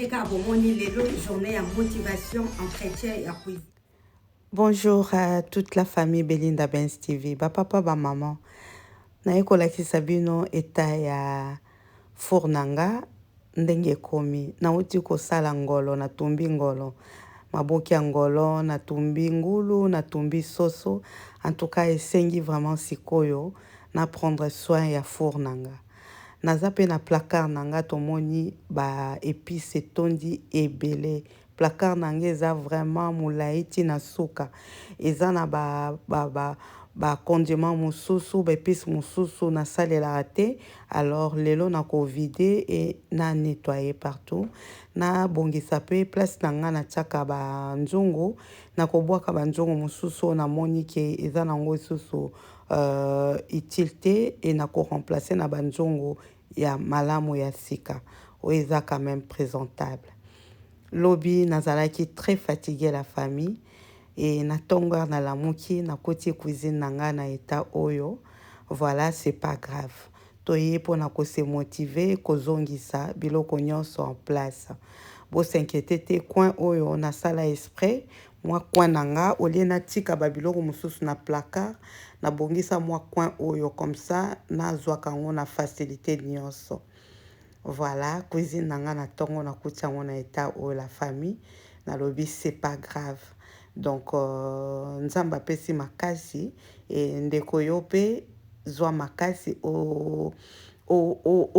journée en motivation, entretien et acquis. Bonjour à toute la famille Belinda Benz TV. Papa, maman. Nayekolakisa bino eta ya fournanga ndenge komi. Nauti kosala ngolo, natumbi ngolo. Maboki ya ngolo, natumbi ngulu, natumbi soso. En tout cas, esengi vraiment sikoyo na prendre soin ya fournanga. Naza pe na placard nanga tomoni ba épices tondi ebele. Placard nanga eza vraiment molayi na suka. Eza na ba condiment mosusu, ba épices mosusu na salela te. Alors lelo na ko vider et na nettoyer partout. Na bongisa pe place nanga na tiaka ba nzungu, na ko bwaka ba nzungu mosusu na moni ke eza nango susu utilité et na ko remplacer na ba nzungu ya malamu ya sika. Eza quand même présentable. Lobi nazalaki très fatigué la famille et na tonga na lamuki na koti cuisine nanga na eta oyo. Voilà, c'est pas grave. Toye pour na ko se motiver ko zongisa biloko nyonso en place. Bo s'inquiéter te coin oyo na sala exprès. Moi coin nanga olie na tika ba biloko mususu na placard na bongisa moi coin oyo comme ça na zwaka ngo na facilité nyonso. Voilà, cuisine nanga na tongo na kutia ngo na eta oyo la famille na lobi c'est pas grave. Donc nzamba pesi makasi et ndeko yo pe zwa makasi o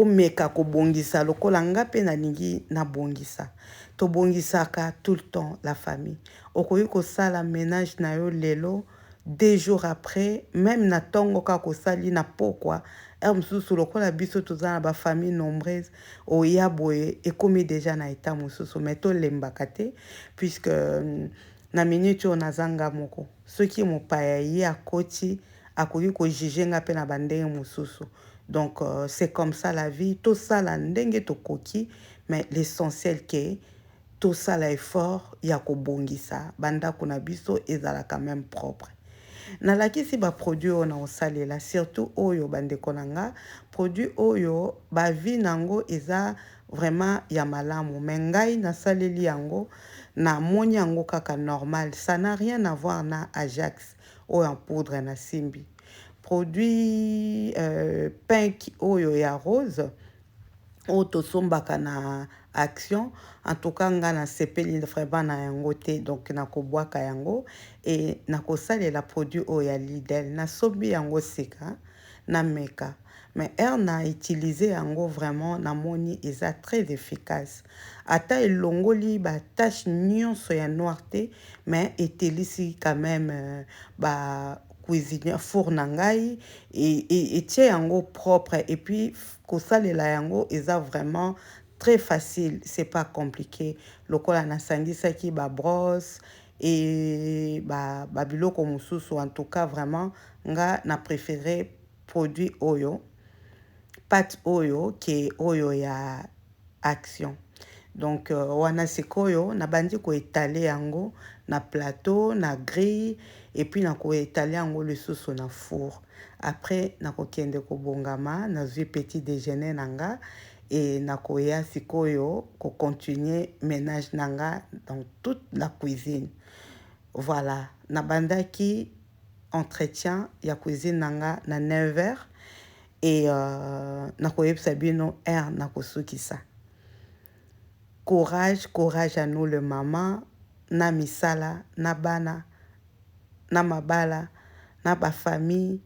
meka ko bongisa lokola nga pe na lingi na bongisa. To bongisaka tout le temps la famille. Okoyi ko sala ménage na yo lelo 2 jours après, même na tongo ka ko sali na pokwa. Msusu lokola biso tozana ba famille nombreuse o ya boye ekomi déjà na eta mususu mais to lembaka te puisque na minute on azanga moko soki mopaya ye akoti akoki ko juger nga pe na bandenge mususu. Donc c'est comme ça la vie, tout ça la ndenge to koki, mais l'essentiel que tout ça la effort ya ko bongisa banda kuna biso ezala quand même propre. Nalakisi ba produit on osalela surtout oyo bandeko nanga produit oyo ba vi nango eza vraiment ya malamu mais ngai nasaleli yango na moni yango kaka normal, ça n'a rien à voir na Ajax ou en poudre na simbi. Produit pink oyo ya rose oto sombaka na action, en tout cas nga na sepeli vraiment na yango te, donc na ko bwaka yango et na ko salela produit oyo ya Lidl na sombi yango sika na meka. Mais na utiliser yango vraiment na moni eza très efficace. Ata elongoli ba tache nyonso ya noirté, mais etelisi quand même ba cuisinier four nangai et tie yango propre et puis kosalela yango eza vraiment très facile, c'est pas compliqué. Lokola na sangisaki ba brosse et ba biloko mususu, en tout cas vraiment nga na préféré produit oyo pâte oyo ke oyo ya action. Donc wana sikoyo na bandi ko étaler yango na plateau, na grille et puis na ko étaler yango le soso na four. Après na ko kende ko bongama na zui petit déjeuner nanga et na ko ya sikoyo ko continuer ménage nanga dans toute la cuisine. Voilà, na bandaki entretien ya cuisine nanga na 9h et na ko yebisa bino na ko sukisa. Courage, courage à nous le maman, na misala, na bana, na mabala, na ba famille,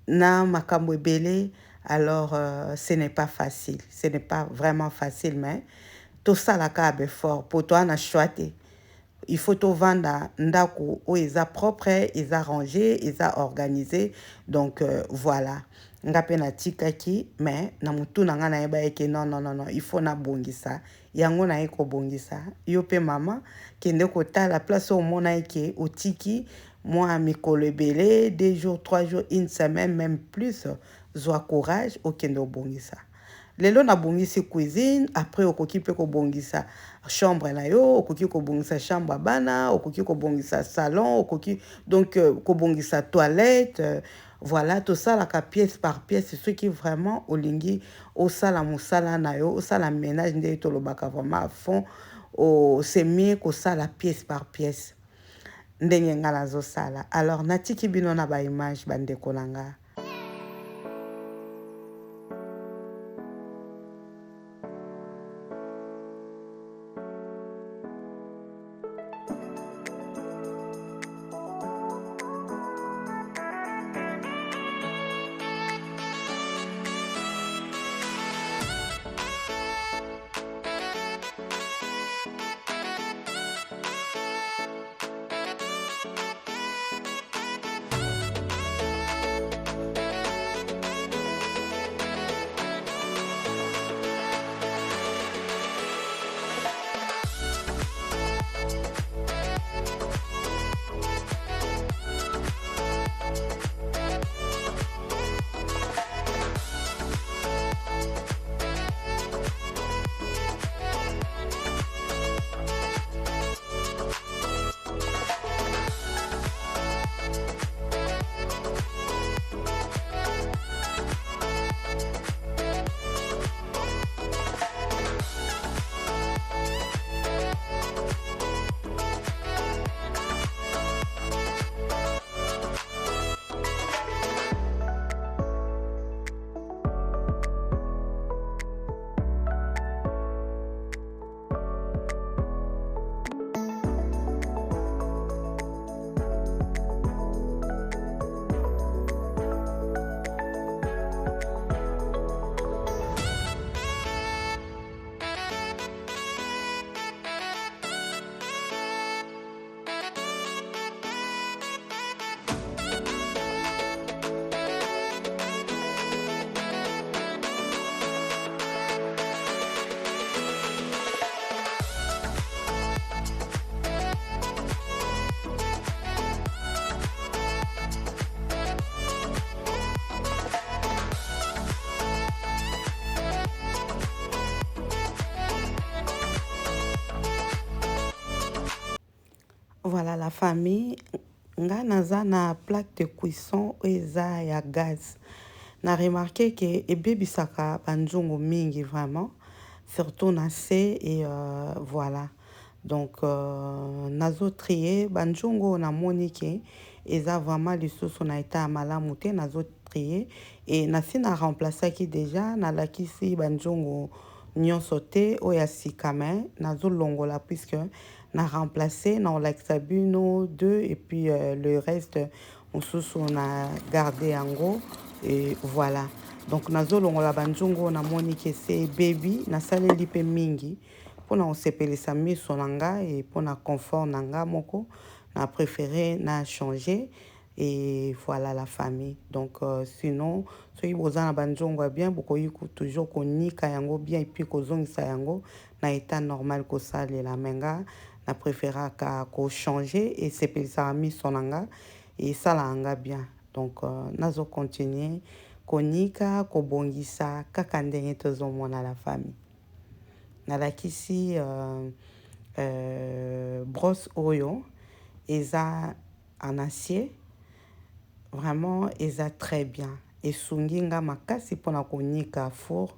na makambo ebele. Alors ce n'est pas facile, ce n'est pas vraiment facile, mais tout ça la cabe fort pour toi na choité. Il faut tout vendre ndako où ils a propre, ils a rangé, ils a organisé. Donc voilà. Ngape na tikaki, mais na mutu nanga na eba eke non, il faut na bongisa. Yango na eko bongisa. Yope mama, kende kota la place au mona eke, au tiki, moi mikolo ebele, 2 jours, 3 jours, une semaine, même plus, zwa courage, au kende bongisa. lelo nabongisi cuisine, après okoki mpe kobongisa chambre na yo, okoki kobongisa chambre bana, okoki kobongisa salon, okoki donc kobongisa toilette, voilà, tout ça la pièce par pièce, ce qui vraiment olingi osala musala na yo, osala ménage nde tolobaka vraiment à fond, c'est mieux kosala pièce par pièce. Ndenge nga nazosala. Alors natiki bino na ba image bandeko na nga. Voilà la famille. Nga naza na plaque de cuisson eza ya gaz. Na remarqué que ebebisaka banzongo mingi vraiment, surtout na se et voilà. Donc nazo trier banzongo na monike eza vraiment lisusu na eta malamu te nazo trier et nasi na remplacer ki déjà na lakisi banzongo nyonso te oya sikame nazo longola puisque na remplacé na olakisa bino deux et puis le reste mosusu on a gardé yango et voilà. Donc nazo longola banzongo na monike c'est baby na saleli pe mingi pona osepelisa miso nanga et pona confort nanga moko na préféré na changer et voilà la famille. Donc sinon soki boza na banzongo bien bokoyi toujours konika yango bien et puis kozongisa yango na état normal kosalela menga na préféré ko changer et sepelisa miso nanga et sala anga bien. Donc nazo continuer konika kobongisa kaka ndenge tozomona la famille. Nalakisi brosse oyo eza en acier, vraiment eza très bien et sunginga makasi pona konika four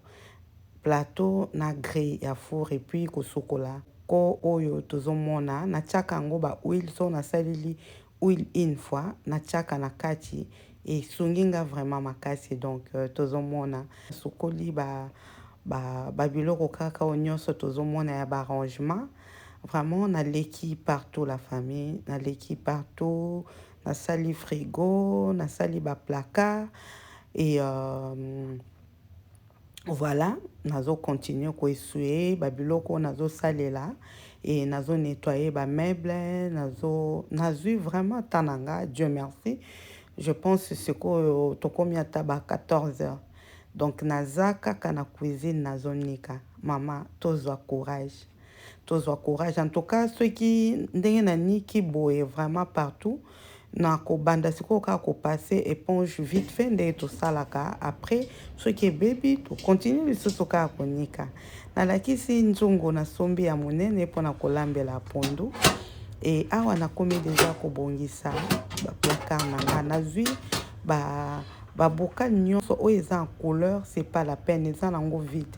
plateau na grille ya four et puis kosokola ko oyo tozomona na tiaka yango ba huile so na salili huile une fois na tiaka na kati et sunginga vraiment makasi. Donc tozomona sokoli ba biloko kaka nyonso tozomona ya ba arrangement vraiment na leki partout la famille, na leki partout, na sali frigo, na sali ba placard et voilà, nazo continuer ko essuyer ba biloko nazo salela et nazo nettoyer ba meubles, nazo vraiment tananga, Dieu merci. Je pense que c'est ko tokomi ata ba 14 heures. Donc naza kaka na cuisine nazo nika. Maman, tozwa courage. Tozwa courage. En tout cas, ceux qui ndenge na niki boye vraiment partout na kobanda sikoyo kaka kopase éponge vite fait nde tosalaka. Après soki ebebi tokontinue lisusu kaka konika. Nalakisi nzungu na sombi ya monene mpona kolambela pondu. Et awa nakomi deja kobongisa baplacard nanga nazwi babokal nyonso oyo eza en couleur, c'est pas la peine, eza nango vide.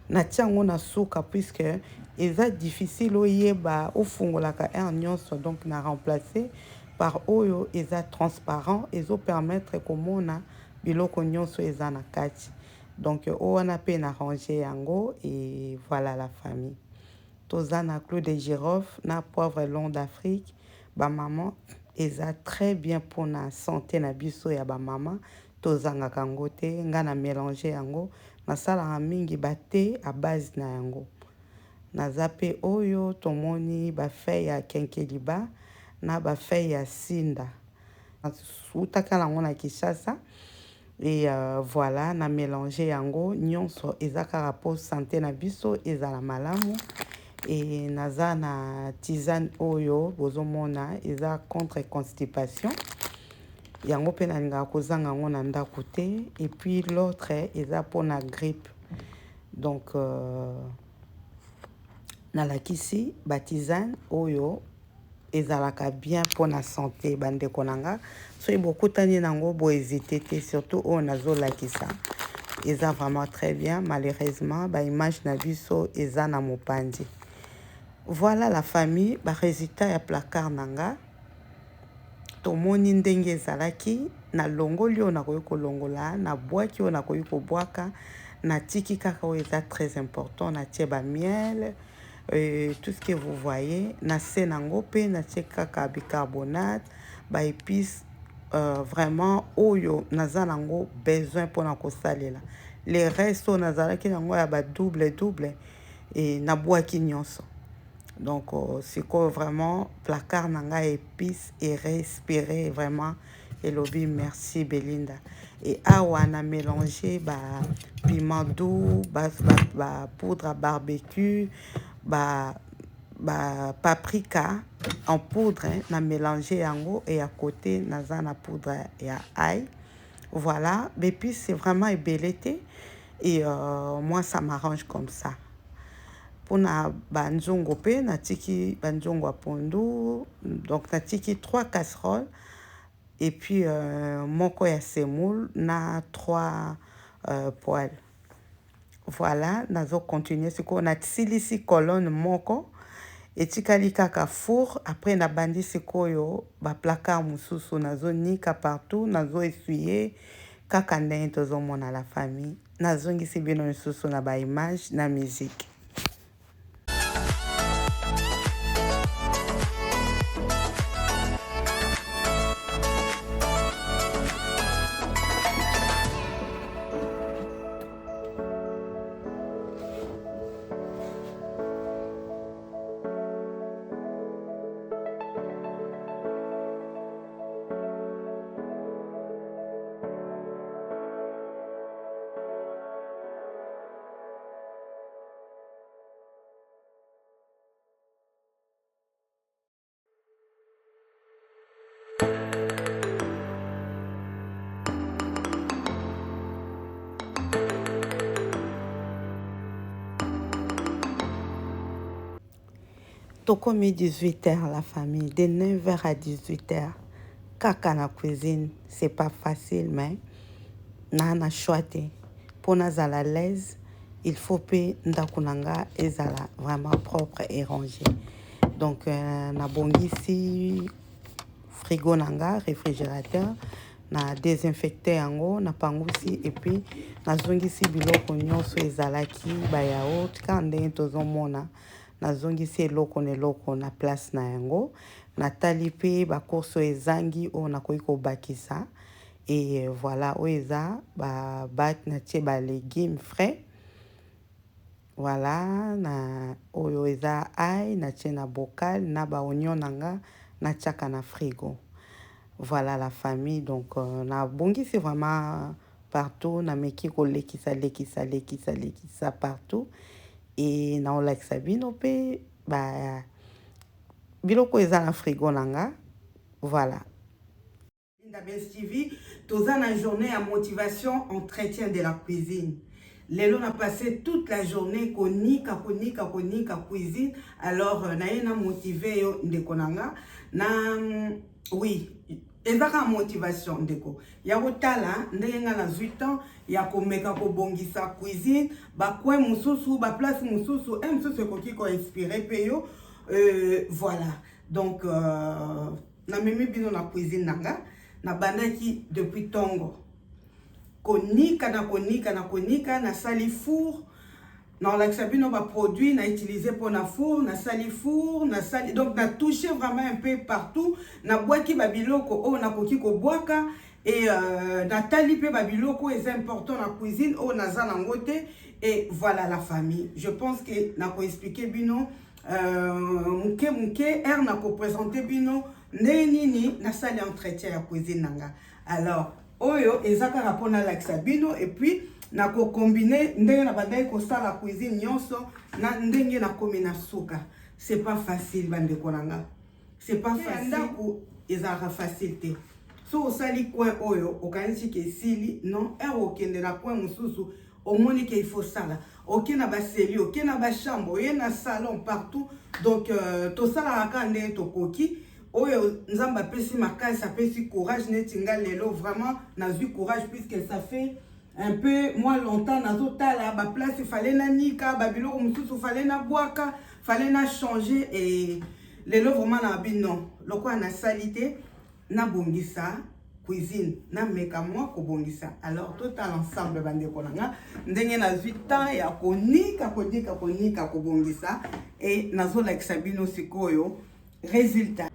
Natia yango na suka puisque eza difficile oyeba ofungolaka air nyonso, donc na remplacer par oyo eza transparent ezopermettre komona biloko nyonso eza na kati. Donc oyo wana mpe na ranger yango. Et voilà la famille. Toza na clou de girofle na poivre long d'Afrique. Ba maman eza très bien pour la santé na biso ya ba maman. Tozanga kango te nga na mélanger yango nasala mingi baté à base na yango. Naza pe oyo tomoni ba feuille ya kenkeliba na ba feuille ya sinda. Utaka lango na Kinshasa. Et voilà, na mélanger yango nyonso ezaka rapport santé na biso ezala malamu. Et naza na tisane oyo bozomona eza contre constipation. Yango pe na linga kozanga yango na ndako te. Et puis l'autre eza pour la grippe. Donc nalakisi batisane oyo ezalaka bien pour la santé bandeko nanga. Soki bokutani nango bo hésiter te, surtout oyo nazolakisa. Eza vraiment très bien. Malheureusement ba image na biso eza na mopandi. Voilà la famille, ba résultat ya placard nanga. Tomoni ndenge ezalaki na longoli oyo nakoki kolongola, na bwaki oyo nakoki kobwaka, na tiki kaka oyo eza très important, na tie ba miel, tout ce que vous voyez, na se nango pe na tie kaka bicarbonate, ba épices, vraiment oyo naza nango besoin pona kosalela. Les restes oyo nazalaki nango ya ba double et na bwaki nyonso. Donc c'est quoi vraiment placard nanga épice et respirer vraiment et lobby merci Belinda. Et awa na mélanger ba piment doux, ba poudre à barbecue, ba paprika en poudre, na mélanger yango et à côté naza na poudre ya ail. Voilà, l'épice c'est vraiment ébelleté et moi ça m'arrange comme ça. Pona banzongo pe natiki banzongo a pondu, donc natiki 3 casseroles et puis moko ya semoule na 3 poêles. Voilà, nazo continuer siko na silisi colonne moko etikali kaka four. Après na bandi sikoyo ba placard mususu nazo nika partout, nazo essuyer kaka ndenge tozomona la famille. Nazongisi bino misusu na ba image na musique. Tokomi 18h la famille, de 9h à 18h. Kaka na cuisine, c'est pas facile, mais na choité. Pour nazala à l'aise, il faut que ndakunanga ezala vraiment propre et rangé. Donc na bongisi frigo nanga, réfrigérateur, na désinfecté yango, na pangusi et puis na zongisi biloko nyonso ezalaki ba yaourt kande tozomona. Nazongisi eloko na place na yango. Natali pe bakoso ezangi o nakoki kobakisa. Et voilà, oeza ba bat na tie ba légumes frais. Voilà, na oyo eza ail na tie na bocal na ba oignon nanga na tiaka na frigo. Voilà la famille. Donc na bongisi vraiment partout, na meki ko lekisa partout. Et na olakisa bino pe ba biloko eza na frigo nanga. Voilà. Dabes TV, tous une journée à motivation, entretien de la cuisine. Lelo on a passé toute la journée konika cuisine. Alors na yena motivé yo ndeko nanga na oui. Ezaka motivation ndeko. Ya kotala ndenge nga na 8 ans ya komeka ko bongisa cuisine, ba kwe mususu, ba place mususu, mususu koki ko inspirer pe yo. Voilà. Donc na memi bino na cuisine nanga na bandaki depuis tongo. Konika na sali four. Non, la sabino va produit, na utilisé pour na four, na sali four, na sali, donc na touché vraiment un peu partout. Na boaki babiloko, oh na koki ko boaka et na talipe babiloko est important na cuisine, oh na zanangote et voilà la famille. Je pense que na ko expliquer bino muke na ko présenter bino nini na sali entretien ya cuisine nanga. Alors oyo ezaka rapona la sabino et puis na ko combiner ndenge na bandai ko sala cuisine nyonso na ndenge na komi na suka. C'est pas facile bande konanga. C'est pas facile ko ezaka facilité. So osali coin oyo okanisi ke sili non okende na coin mususu omoni ke il faut sala. OK na ba seli, OK na ba chambre, y na salon partout. Donc to sala ka ndenge to koki. Oyo nzamba pesi makasi, ça pesi courage netinga lelo vraiment na eu courage puisque ça fait un peu moins longtemps nazota là ba place il fallait na nika ba biloko mususu fallait na boaka fallait na changer et lelo vraiment na bino loko na salité na bongisa cuisine na meka moi ko bongisa. Alors total ensemble bande konanga ndenge na 8 ans ya konika ko bongisa et nazo like sabino sikoyo résultat.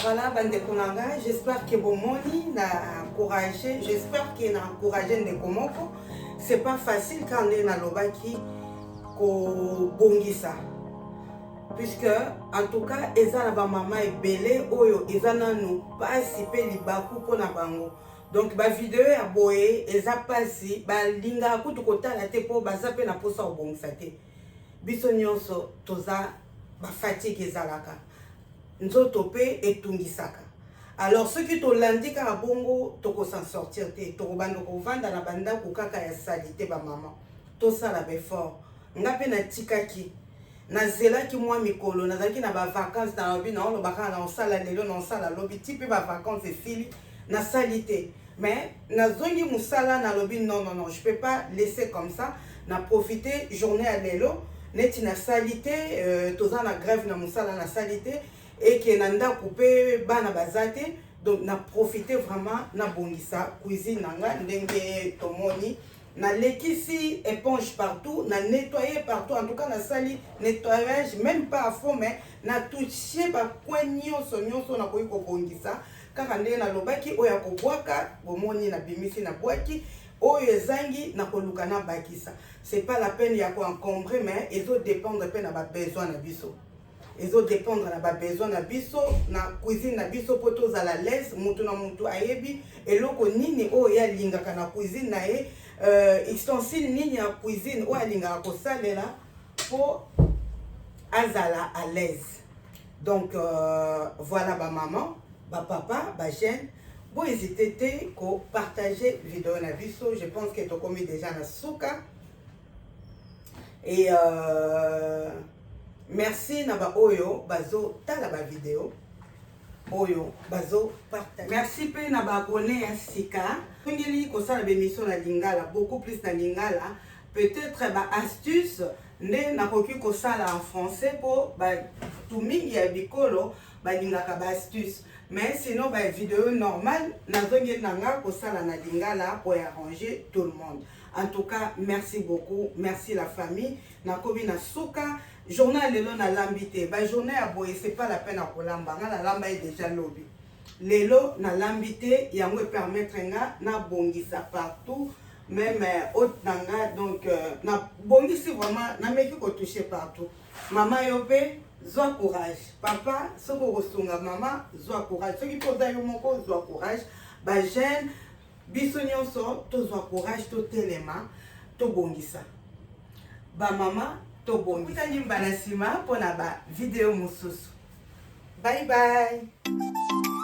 Voilà, bandeko nanga, j'espère que bomoni na encouragé, j'espère que na encouragé ndeko moko. C'est pas facile quand on est na lobaki ko bongisa. Puisque en tout cas, eza na ba mama ebele oyo eza nanu pasi pe libaku pona bango. Donc ba vidéo ya boye eza pasi ba linga kutu kotala te po baza pe na posa obongisa te. Biso nyonso toza ba fatigue ezalaka. Nzoto pe etungisaka. Alors ceux qui tolandi ka bongo toko s'en sortir te toko bando ko vanda na banda ko kaka ya salite ba maman to sala be fort ngape na tikaki na zelaki mwa mikolo nazaki na ba vacances na lobi na olobaka na osala lelo na osala lobi tipe ba vacances efili na salite mais na zongi musala na lobi non je peux pas laisser comme ça na profiter journée à lelo neti na salite toza na grève na musala na salite et que nanda coupé bana bazate donc na profiter vraiment na bongisa cuisine nanga ndenge tomoni na lekisi éponge partout na nettoyer partout en tout cas na sali nettoyage même pas à fond mais na toucher ba coin nyonso na koyi ko bongisa kaka ndenge na lobaki oya ko bwaka bomoni na bimisi na bwaki oyo ezangi na koluka na bakisa c'est pas la peine ya ko encombrer mais ezo dépendre pe na ba besoin na biso. Ils ont dépendre na ba besoin na biso na cuisine na biso poto za la l'aise mutu na mutu ayebi eloko nini o ya lingaka na cuisine na ye ustensile nini ya cuisine o alingaka ko salela po azala à l'aise. Donc voilà ba maman, ba papa, ba jeune, bo hésiter te ko partager vidéo na biso, je pense que to komi déjà na suka et merci na ba oyo bazo tala ba vidéo oyo bazo partage. Merci pe na ba abonné ya sika ngeli ko sala bémission na lingala beaucoup plus na lingala peut-être ba astuce ne na koki ko sala en français pour ba tout mingi ya bikolo ba lingaka ba astuce mais sinon ba vidéo normale na zongi nanga ko sala na lingala pour arranger tout le monde. En tout cas, merci beaucoup, merci la famille. Na kobi na suka journal lelo na lambité. Ba journée à boye c'est pas la peine à kolamba. Na lamba est déjà lobby. Lelo na lambité yango permettre nga na bongisa partout même haute nanga donc na bongisi vraiment na meki ko toucher partout. Maman yope zwa courage. Papa soko kosunga mama zwa courage. Soki poza yo moko zwa courage. Ba jeune biso nyonso tozwa courage totelema tobongisa ba mama tobongisa nyimba na sima mpona ba video mosusu. Bye bye.